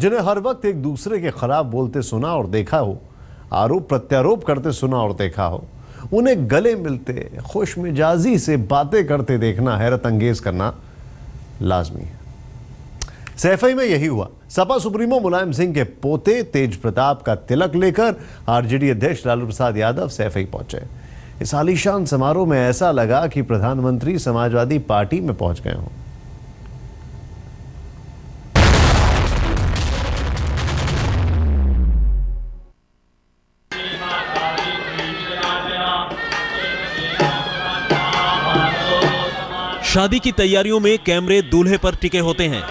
जिन्हें हर वक्त एक दूसरे के खिलाफ बोलते सुना और देखा हो, आरोप प्रत्यारोप करते सुना और देखा हो, उन्हें गले मिलते खुशमिजाजी से बातें करते देखना, हैरत अंगेज करना लाजमी है। सैफई में यही हुआ। सपा सुप्रीमो मुलायम सिंह के पोते तेज प्रताप का तिलक लेकर आरजेडी अध्यक्ष लालू प्रसाद यादव सैफई पहुंचे। इस आलीशान समारोह में ऐसा लगा कि प्रधानमंत्री समाजवादी पार्टी में पहुंच गए हों। शादी की तैयारियों में कैमरे दूल्हे पर टिके होते हैं।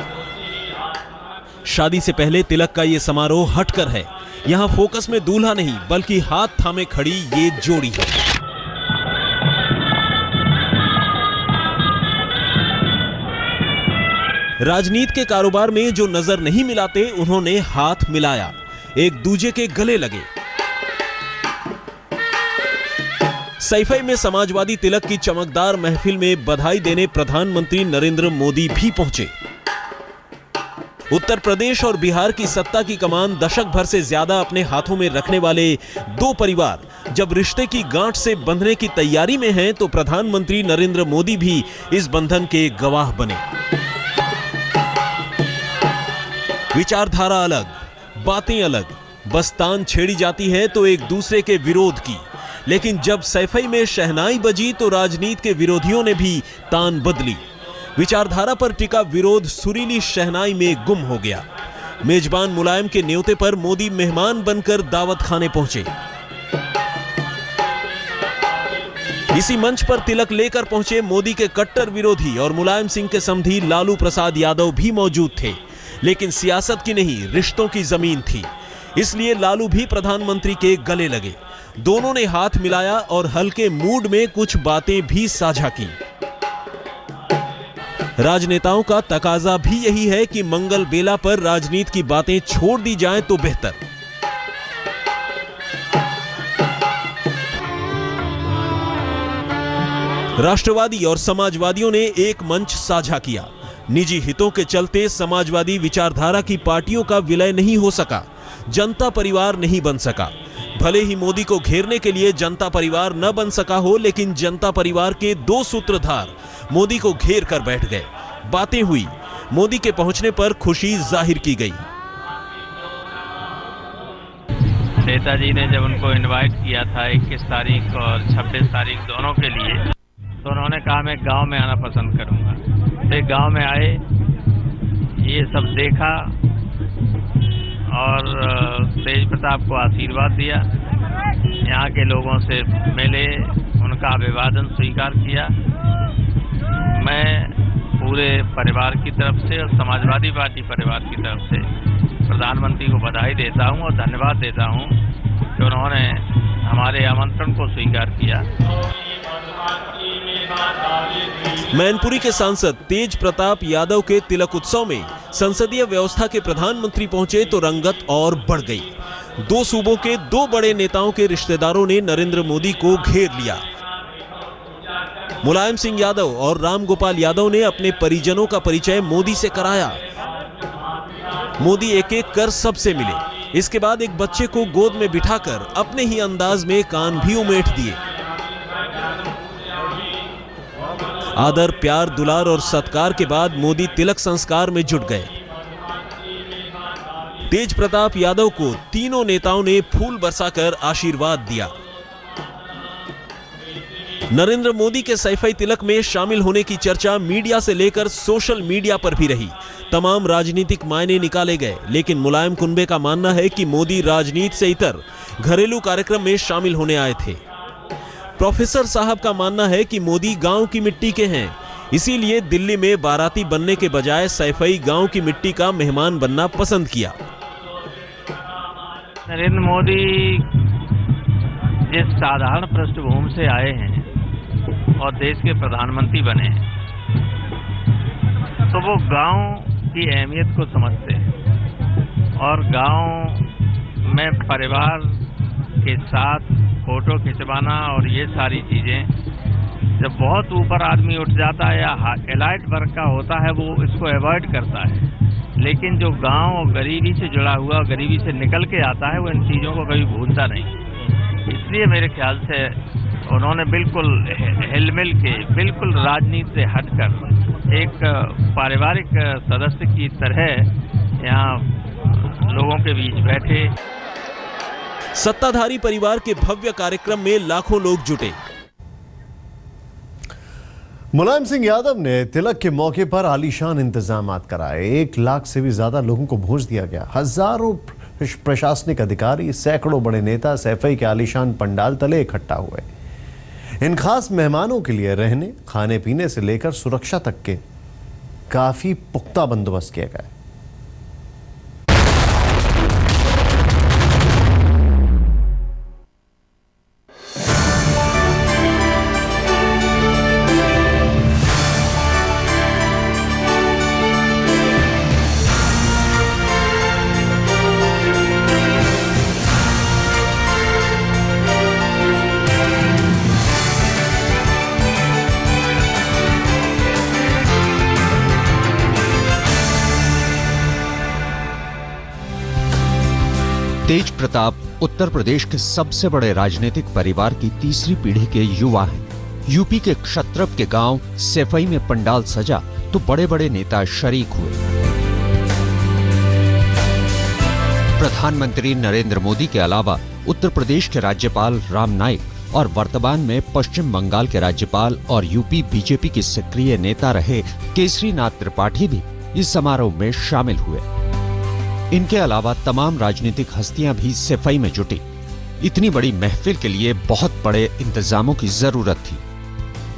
शादी से पहले तिलक का ये समारोह हटकर है। यहां फोकस में दूल्हा नहीं बल्कि हाथ थामे खड़ी ये जोड़ी है। राजनीति के कारोबार में जो नजर नहीं मिलाते, उन्होंने हाथ मिलाया, एक दूजे के गले लगे। सैफई में समाजवादी तिलक की चमकदार महफिल में बधाई देने प्रधानमंत्री नरेंद्र मोदी भी पहुंचे। उत्तर प्रदेश और बिहार की सत्ता की कमान दशक भर से ज्यादा अपने हाथों में रखने वाले दो परिवार जब रिश्ते की गांठ से बंधने की तैयारी में हैं, तो प्रधानमंत्री नरेंद्र मोदी भी इस बंधन के गवाह बने। विचारधारा अलग, बातें अलग, बस तान छेड़ी जाती है तो एक दूसरे के विरोध की। लेकिन जब सैफई में शहनाई बजी तो राजनीति के विरोधियों ने भी तान बदली। विचारधारा पर टिका विरोध सुरीली शहनाई में गुम हो गया। मेजबान मुलायम के न्योते पर मोदी मेहमान बनकर दावत खाने पहुंचे। इसी मंच पर तिलक लेकर पहुंचे मोदी के कट्टर विरोधी और मुलायम सिंह के समधी लालू प्रसाद यादव भी मौजूद थे। लेकिन सियासत की नहीं, रिश्तों की जमीन थी, इसलिए लालू भी प्रधानमंत्री के गले लगे। दोनों ने हाथ मिलाया और हल्के मूड में कुछ बातें भी साझा की। राजनेताओं का तकाजा भी यही है कि मंगल बेला पर राजनीति की बातें छोड़ दी जाएं तो बेहतर। राष्ट्रवादी और समाजवादियों ने एक मंच साझा किया। निजी हितों के चलते समाजवादी विचारधारा की पार्टियों का विलय नहीं हो सका, जनता परिवार नहीं बन सका। भले ही मोदी को घेरने के लिए जनता परिवार न बन सका हो, लेकिन जनता परिवार के दो सूत्रधार मोदी को घेर कर बैठ गए। बातें हुई, मोदी के पहुंचने पर खुशी जाहिर की गई। नेताजी ने जब उनको इनवाइट किया था 21 तारीख और 26 तारीख दोनों के लिए, तो उन्होंने कहा मैं गांव में आना पसंद करूंगा। तो गांव में आए, ये सब देखा और तेज प्रताप को आशीर्वाद दिया। यहाँ के लोगों से मिले, उनका अभिवादन स्वीकार किया। मैं पूरे परिवार की तरफ से और समाजवादी पार्टी परिवार की तरफ से प्रधानमंत्री को बधाई देता हूँ और धन्यवाद देता हूँ कि उन्होंने हमारे आमंत्रण को स्वीकार किया। मैनपुरी के सांसद तेज प्रताप यादव के तिलक उत्सव में संसदीय व्यवस्था के प्रधानमंत्री पहुंचे तो रंगत और बढ़ गई। दो सूबों के दो बड़े नेताओं के रिश्तेदारों ने नरेंद्र मोदी को घेर लिया। मुलायम सिंह यादव और राम गोपाल यादव ने अपने परिजनों का परिचय मोदी से कराया। मोदी एक एक कर सबसे मिले। इसके बाद एक बच्चे को गोद में बिठाकर अपने ही अंदाज में कान भी उमेट दिए। आदर, प्यार, दुलार और सत्कार के बाद मोदी तिलक संस्कार में जुट गए। तेज प्रताप यादव को तीनों नेताओं ने फूल बरसाकर आशीर्वाद दिया। नरेंद्र मोदी के सैफई तिलक में शामिल होने की चर्चा मीडिया से लेकर सोशल मीडिया पर भी रही। तमाम राजनीतिक मायने निकाले गए, लेकिन मुलायम कुनबे का मानना है कि मोदी राजनीति से इतर घरेलू कार्यक्रम में शामिल होने आए थे। प्रोफेसर साहब का मानना है कि मोदी गांव की मिट्टी के हैं, इसीलिए दिल्ली में बाराती बनने के बजाय सैफई गांव की मिट्टी का मेहमान बनना पसंद किया। नरेंद्र मोदी जिस साधारण पृष्ठभूमि से आए हैं और देश के प्रधानमंत्री बने हैं, तो वो गांव की अहमियत को समझते हैं और गांव में परिवार के साथ फोटो खिंचवाना और ये सारी चीजें, जब बहुत ऊपर आदमी उठ जाता है या एलाइट वर्ग का होता है, वो इसको अवॉइड करता है। लेकिन जो गांव और गरीबी से जुड़ा हुआ, गरीबी से निकल के आता है, वो इन चीज़ों को कभी भूलता नहीं। इसलिए मेरे ख्याल से उन्होंने बिल्कुल हिलमिल के, बिल्कुल राजनीति से हटकर एक पारिवारिक सदस्य की तरह यहाँ लोगों के बीच बैठे। सत्ताधारी परिवार के भव्य कार्यक्रम में लाखों लोग जुटे। मुलायम सिंह यादव ने तिलक के मौके पर आलीशान इंतजामात कराए। 1 लाख से भी ज्यादा लोगों को भोज दिया गया। हजारों प्रशासनिक अधिकारी, सैकड़ों बड़े नेता सैफई के आलीशान पंडाल तले इकट्ठा हुए। इन खास मेहमानों के लिए रहने, खाने पीने से लेकर सुरक्षा तक के काफी पुख्ता बंदोबस्त किए गए। तेज प्रताप उत्तर प्रदेश के सबसे बड़े राजनीतिक परिवार की तीसरी पीढ़ी के युवा हैं। यूपी के क्षत्रप के गांव सैफई में पंडाल सजा तो बड़े बड़े नेता शरीक हुए। प्रधानमंत्री नरेंद्र मोदी के अलावा उत्तर प्रदेश के राज्यपाल राम नाईक और वर्तमान में पश्चिम बंगाल के राज्यपाल और यूपी बीजेपी के सक्रिय नेता रहे केसरीनाथ त्रिपाठी भी इस समारोह में शामिल हुए। इनके अलावा तमाम राजनीतिक हस्तियां भी सैफई में जुटी। इतनी बड़ी महफिल के लिए बहुत बड़े इंतजामों की जरूरत थी।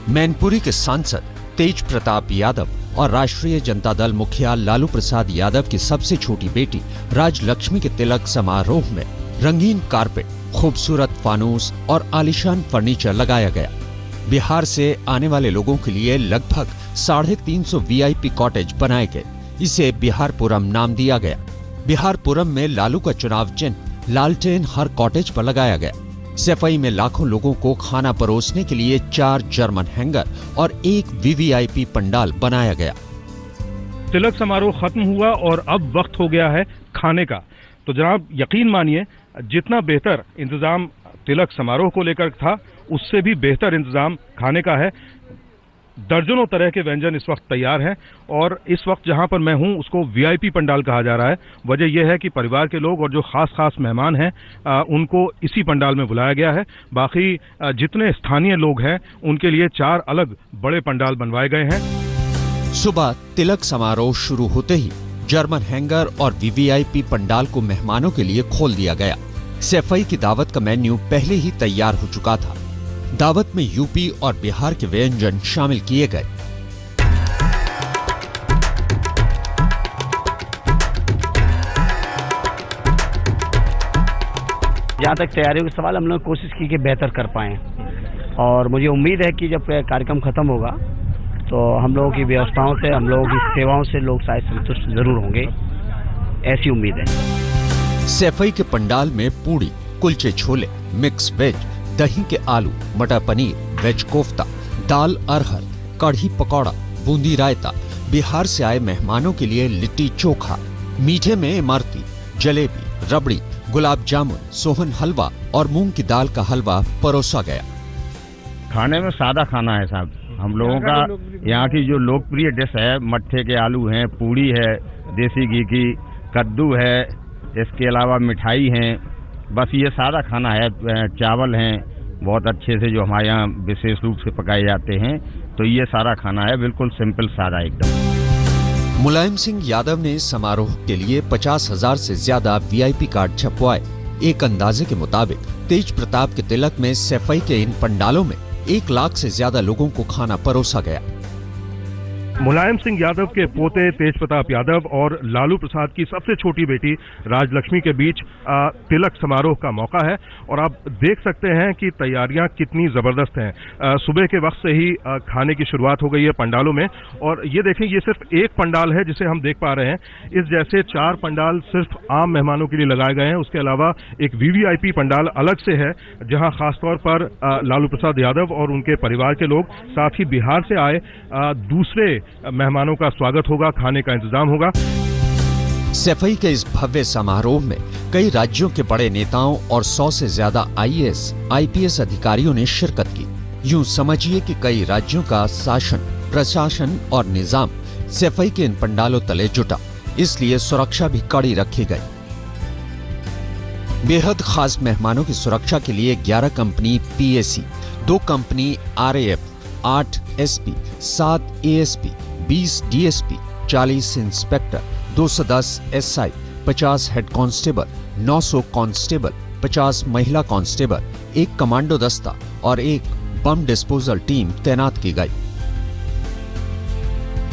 मैनपुरी के सांसद तेज प्रताप यादव और राष्ट्रीय जनता दल मुखिया लालू प्रसाद यादव की सबसे छोटी बेटी राजलक्ष्मी के तिलक समारोह में रंगीन कारपेट, खूबसूरत फानूस और आलीशान फर्नीचर लगाया गया। बिहार से आने वाले लोगों के लिए लगभग 350 वीआईपी कॉटेज बनाए गए। इसे बिहारपुरम नाम दिया गया। बिहारपुरम में लालू का चुनाव चिन्ह लालटेन हर कॉटेज पर लगाया गया। सैफई में लाखों लोगों को खाना परोसने के लिए 4 जर्मन हैंगर और 1 वीवीआईपी पंडाल बनाया गया। तिलक समारोह खत्म हुआ और अब वक्त हो गया है खाने का। तो जनाब यकीन मानिए, जितना बेहतर इंतजाम तिलक समारोह को लेकर था, उससे भी बेहतर इंतजाम खाने का है। दर्जनों तरह के व्यंजन इस वक्त तैयार हैं और इस वक्त जहां पर मैं हूं उसको वीआईपी पंडाल कहा जा रहा है। वजह यह है कि परिवार के लोग और जो खास मेहमान हैं उनको इसी पंडाल में बुलाया गया है। बाकी जितने स्थानीय लोग हैं उनके लिए 4 अलग बड़े पंडाल बनवाए गए हैं। सुबह तिलक समारोह शुरू होते ही जर्मन हैंगर और वीवीआईपी पंडाल को मेहमानों के लिए खोल दिया गया। सैफई की दावत का मेन्यू पहले ही तैयार हो चुका था। दावत में यूपी और बिहार के व्यंजन शामिल किए गए। जहाँ तक तैयारियों का सवाल, हम लोग कोशिश की कि बेहतर कर पाएं और मुझे उम्मीद है कि जब कार्यक्रम खत्म होगा तो हम लोगों की व्यवस्थाओं से, हम लोगों की सेवाओं से लोग शायद संतुष्ट जरूर होंगे, ऐसी उम्मीद है। सैफई के पंडाल में पूड़ी, कुलचे छोले, मिक्स वेज, दही के आलू, मटर पनीर, वेज कोफ्ता, दाल अरहर, कढ़ी पकौड़ा, बूंदी रायता, बिहार से आए मेहमानों के लिए लिट्टी चोखा, मीठे में इमरती, जलेबी, रबड़ी, गुलाब जामुन, सोहन हलवा और मूंग की दाल का हलवा परोसा गया। खाने में सादा खाना है साहब। हम लोगों का यहाँ की जो लोकप्रिय डिश है, मट्ठे के आलू हैं, पूड़ी है देसी घी की, कद्दू है, इसके अलावा मिठाई है। बस ये सादा खाना है। चावल हैं बहुत अच्छे से जो हमारे यहाँ विशेष रूप से पकाए जाते हैं। तो ये सारा खाना है, बिल्कुल सिंपल सादा एकदम। मुलायम सिंह यादव ने समारोह के लिए 50,000 से ज्यादा वीआईपी कार्ड छपवाए। एक अंदाजे के मुताबिक तेज प्रताप के तिलक में सैफई के इन पंडालों में 1 लाख से ज्यादा लोगों को खाना परोसा गया। मुलायम सिंह यादव के पोते तेज प्रताप यादव और लालू प्रसाद की सबसे छोटी बेटी राजलक्ष्मी के बीच तिलक समारोह का मौका है और आप देख सकते हैं कि तैयारियां कितनी जबरदस्त हैं। सुबह के वक्त से ही खाने की शुरुआत हो गई है पंडालों में। और ये देखें, ये सिर्फ एक पंडाल है जिसे हम देख पा रहे हैं। इस जैसे 4 पंडाल सिर्फ आम मेहमानों के लिए लगाए गए हैं। उसके अलावा एक वीवीआईपी पंडाल अलग से है, जहां खासतौर पर लालू प्रसाद यादव और उनके परिवार के लोग, साथ ही बिहार से आए दूसरे मेहमानों का स्वागत होगा, खाने का इंतजाम होगा। सैफई के इस भव्य समारोह में कई राज्यों के बड़े नेताओं और 100 से ज्यादा IAS, IPS अधिकारियों ने शिरकत की। यूं समझिए कि कई राज्यों का शासन, प्रशासन और निजाम सैफई के इन पंडालों तले जुटा, इसलिए सुरक्षा भी कड़ी रखी गई। बेहद खास मेहमानों की सुरक्षा के लिए 11 company PAC, 2 company RAF, 8 SP, 7 ASP, 20 DSP, 40 inspector, 210 SI, 50 head constable, 900 constable, 50 महिला कांस्टेबल, 1 कमांडो दस्ता और 1 बम डिस्पोजल टीम तैनात की गई।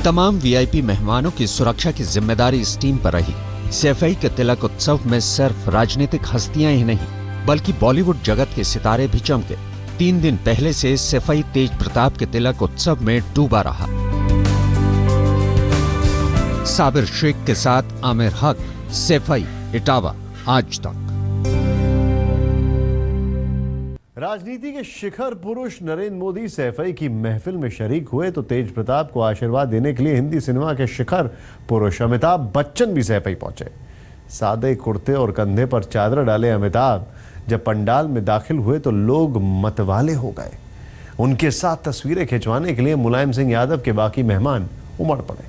तमाम VIP मेहमानों की सुरक्षा की जिम्मेदारी इस टीम पर रही। सैफई के तिलक उत्सव में सिर्फ राजनीतिक हस्तियां ही नहीं, बल्कि बॉलीवुड जगत के सितारे भी चमके। 3 दिन पहले से सैफई तेज प्रताप के तिलक उत्सव में डूबा रहा। साबिर शेख के साथ आमिर हक, सैफई, इटावा, आज तक। राजनीति के शिखर पुरुष नरेंद्र मोदी सैफई की महफिल में शरीक हुए तो तेज प्रताप को आशीर्वाद देने के लिए हिंदी सिनेमा के शिखर पुरुष अमिताभ बच्चन भी सैफई पहुंचे। सादे कुर्ते और कंधे पर चादर डाले अमिताभ जब पंडाल में दाखिल हुए तो लोग मतवाले हो गए। उनके साथ तस्वीरें खिंचवाने के लिए मुलायम सिंह यादव के बाकी मेहमान उमड़ पड़े।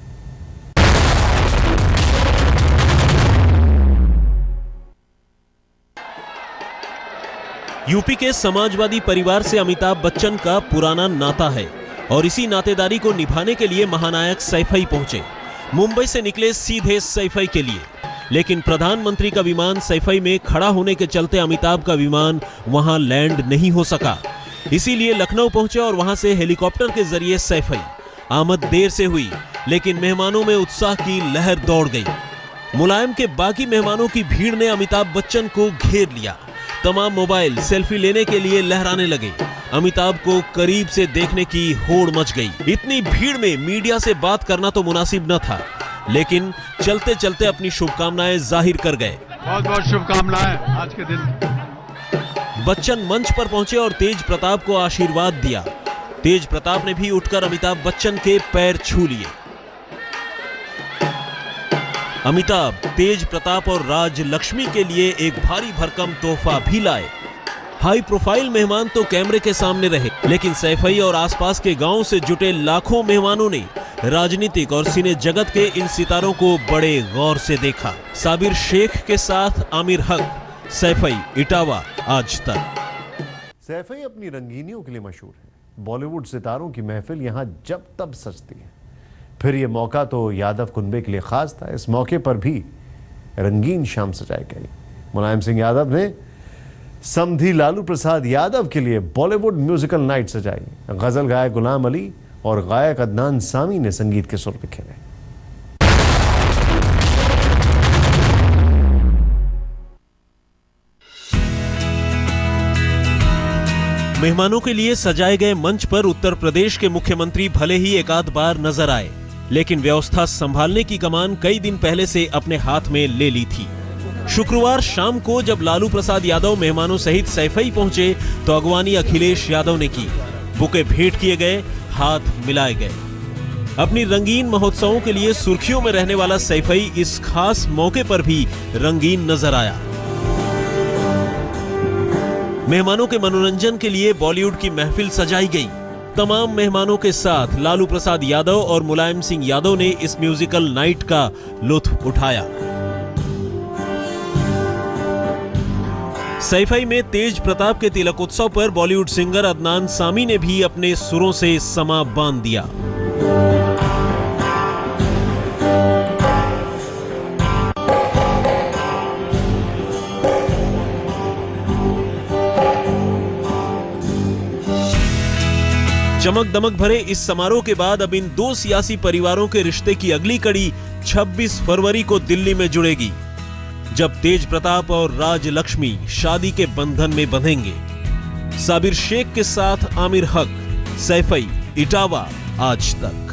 यूपी के समाजवादी परिवार से अमिताभ बच्चन का पुराना नाता है और इसी नातेदारी को निभाने के लिए महानायक सैफई पहुंचे। मुंबई से निकले सीधे सैफई के लिए, लेकिन प्रधानमंत्री का विमान सैफई में खड़ा होने के चलते अमिताभ का विमान वहां लैंड नहीं हो सका। इसीलिए लखनऊ पहुंचे और वहां से हेलीकॉप्टर के जरिए सैफई। आमद देर से हुई, लेकिन मेहमानों में उत्साह की लहर दौड़ गई। मुलायम के बाकी मेहमानों की भीड़ ने अमिताभ बच्चन को घेर लिया। तमाम मोबाइल सेल्फी लेने के लिए लहराने लगे। अमिताभ को करीब से देखने की होड़ मच गई। इतनी भीड़ में मीडिया से बात करना तो मुनासिब न था, लेकिन चलते चलते अपनी शुभकामनाएं जाहिर कर गए। बहुत बहुत शुभकामनाएं आज के दिन। बच्चन मंच पर पहुंचे और तेज प्रताप को आशीर्वाद दिया। तेज प्रताप ने भी उठकर अमिताभ बच्चन के पैर छू लिए। अमिताभ तेज प्रताप और राज लक्ष्मी के लिए एक भारी भरकम तोहफा भी लाए। हाई प्रोफाइल मेहमान तो कैमरे के सामने रहे, लेकिन सैफई और आसपास के गांव से जुटे लाखों मेहमानों ने राजनीतिक और सिने जगत के इन सितारों को बड़े गौर से देखा। साबिर शेख के साथ आमिर हक, सैफई, इटावा, आज तक। सैफई अपनी रंगीनियों के लिए मशहूर है। बॉलीवुड सितारों की महफिल यहां जब तब सजती है। फिर ये मौका तो यादव कुनबे के लिए खास था। इस मौके पर भी रंगीन शाम सजाई गई। मुलायम सिंह यादव ने समधी लालू प्रसाद यादव के लिए बॉलीवुड म्यूजिकल नाइट सजाई। गजल गायक गुलाम अली और गायक अदनान सामी ने संगीत के सुर बिखेरे। मेहमानों के लिए सजाए गए मंच पर उत्तर प्रदेश के मुख्यमंत्री भले ही एक आध बार नजर आए, लेकिन व्यवस्था संभालने की कमान कई दिन पहले से अपने हाथ में ले ली थी। शुक्रवार शाम को जब लालू प्रसाद यादव मेहमानों सहित सैफई पहुंचे तो अगवानी अखिलेश यादव ने की। बुके भेंट किए गए, हाथ मिलाए गए। अपनी रंगीन महोत्सवों के लिए सुर्खियों में रहने वाला सैफई इस खास मौके पर भी रंगीन नजर आया। मेहमानों के मनोरंजन के लिए बॉलीवुड की महफिल सजाई गई। तमाम मेहमानों के साथ लालू प्रसाद यादव और मुलायम सिंह यादव ने इस म्यूजिकल नाइट का लुत्फ उठाया। सैफई में तेज प्रताप के तिलकोत्सव पर बॉलीवुड सिंगर अदनान सामी ने भी अपने सुरों से समा बांध दिया। चमक दमक भरे इस समारोह के बाद अब इन दो सियासी परिवारों के रिश्ते की अगली कड़ी 26 फरवरी को दिल्ली में जुड़ेगी, जब तेज प्रताप और राज लक्ष्मी शादी के बंधन में बंधेंगे। साबिर शेख के साथ आमिर हक, सैफई, इटावा, आज तक।